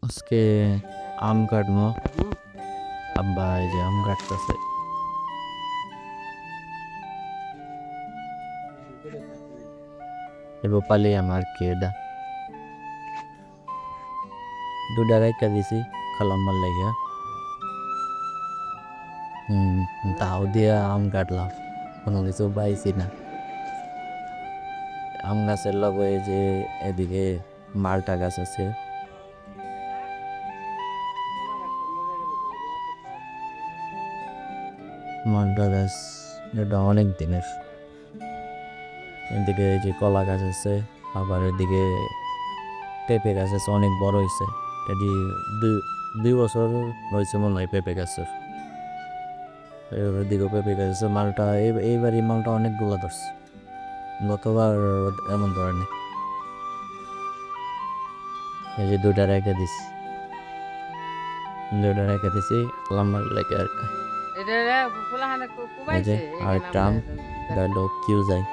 আজকে আম কাটবো। আব্বা এই যে আম কাটতেছে। এবার পালি আমার কেডা দুটা রাইখা দিছি খালাম্মার লাগিয়া। তাও দিয়া আম কাটলাম, কোনো কিছু পাইছি না। আম গাছের লগে এই যে এদিকে মালটা গাছ আছে। মালটা গাছ এটা অনেক দিনের। এদিকে এই যে কলা গাছ আছে, আবার এদিকে পেঁপে গাছ আছে, অনেক বড় হয়েছে। এটি 2 বছর হয়েছে মনে হয় পেঁপে গাছের। এদিকে পেঁপে গাছ আছে। মালটা এইবার এই মালটা অনেকগুলো ধরছে, গতবার এমন ধরেনি। এই যে দুটা রেখে দিছি লম্বার লেগে আর কি। এই যে আরেকটা আম, এটা হলো কিউজাই।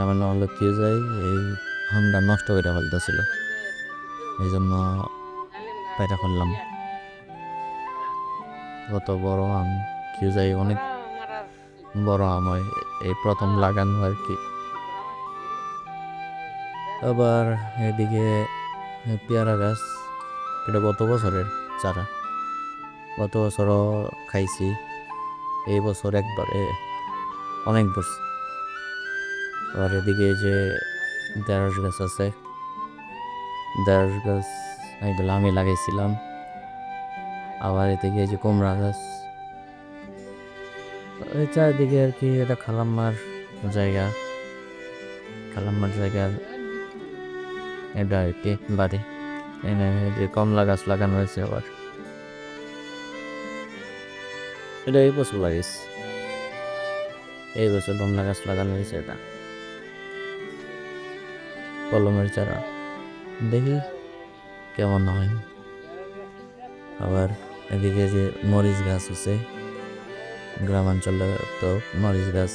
আমার নাম হলো কিউজাই। এই আমটা নষ্ট করে ফেলতেছিল, এই জন্য পেটা করলাম। কত বড় আম! কিউজাই অনেক বড় আম হয়, এই প্রথম লাগানো আর কি। আবার এদিকে পেয়ারা গাছ, এটা গত বছরের চারা, গত বছরও খাইছি। এই বছর একবারে অনেক বছর। আবার এদিকে যে দেড়শ গাছ আছে, দেড়শ গাছ এগুলো আমি লাগাইছিলাম। আবার এদিকে যে কুমড়া গাছ, এই চারিদিকে আর কি। এটা খালাম্মার জায়গা, এটা আর কি বাড়ি। এখানে যে কমলা গাছ লাগানো হয়েছে। আবার এটা এই বছর লাগিয়েছে, এই বছর কমলা গাছ লাগানো হয়েছে। এটা কলমের চারা, দেখি কেমন হয়। আবার এদিকে যে মরিচ গাছ আছে, গ্রামাঞ্চলে তো মরিচ গাছ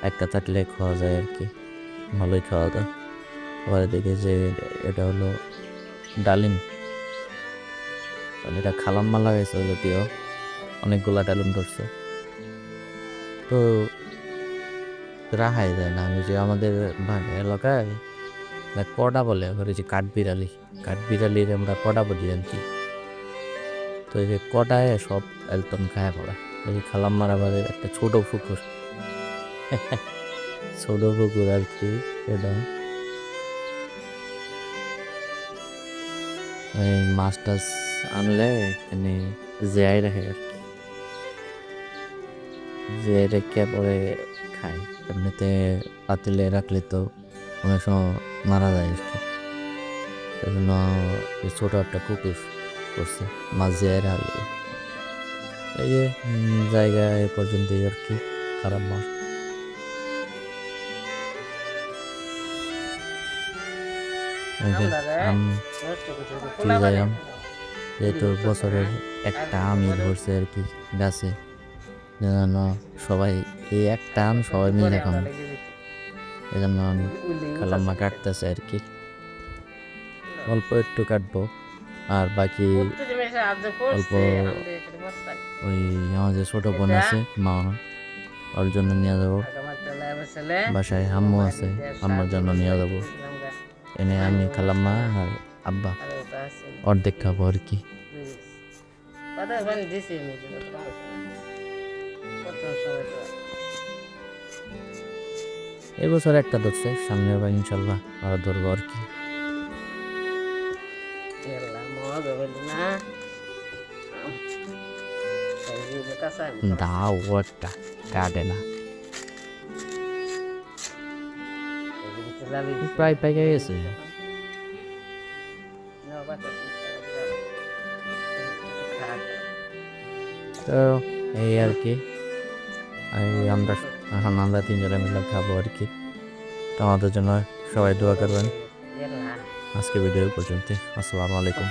একটা থাকলে খাওয়া যায় আর কি, ভালোই খাওয়া যায়। আবার এদিকে যে এটা হলো ডালিম, এটা খালাম্মা লাগাইছে যদিও, অনেকগুলা ডালিম ধরছে। তো রাখাই যায় না। আমি যে আমাদের এলাকায় কটা বলে, যে কাঠবিড়ালির আমরা কটা বলি আর কি। তো এই যে কটায় সব একদম খায় পড়া। ওই যে খালাম্মার আবার একটা ছোট পুকুর আর কি। এটা ওই মাছ টাছ আনলে এখানে জিয়াই রাখে আর কি, জিয়াই রেখে পরে খায়। এমনিতে পাতিলে রাখলে তো অনেক সময় মারা যায় আর কি। এই জন্য ছোট একটা পুকুর করছে মাছ জিয়াই রাখলে। এই যে জায়গা এ পর্যন্তই আর কি। খারাপ মাছ আম কিউজাই আম, যেহেতু বছরের একটা আমই ধরছে আর কি গাছে, যেন সবাই এই একটা আম সবাই মিলে খাম। এই জন্য আমি খালাম্মা কাটতেছে আর কি। অল্প একটু কাটবো, আর বাকি অল্প ওই আমার যে ছোট বোন আছে মা, ওর জন্য নিয়ে যাবো। বাসায় আম্মু আছে, আম্মুর জন্য নিয়ে যাবো। এনে আমি খালাম্মা আর আব্বা অর্ধেক খাবো আর কি। এবছর একটা ধরছে, সামনের বার ইনশাল্লাহ আরো ধরবো আর কি। দাও একটা কাটে না, প্রায় পেকে গেছে। তো এই আর কি, আমরা এখন আমরা তিনজনে মিলে খাবো আর কি। তো আমাদের জন্য সবাই দোয়া করবেন। আজকে ভিডিও পর্যন্ত, আসসালামু আলাইকুম।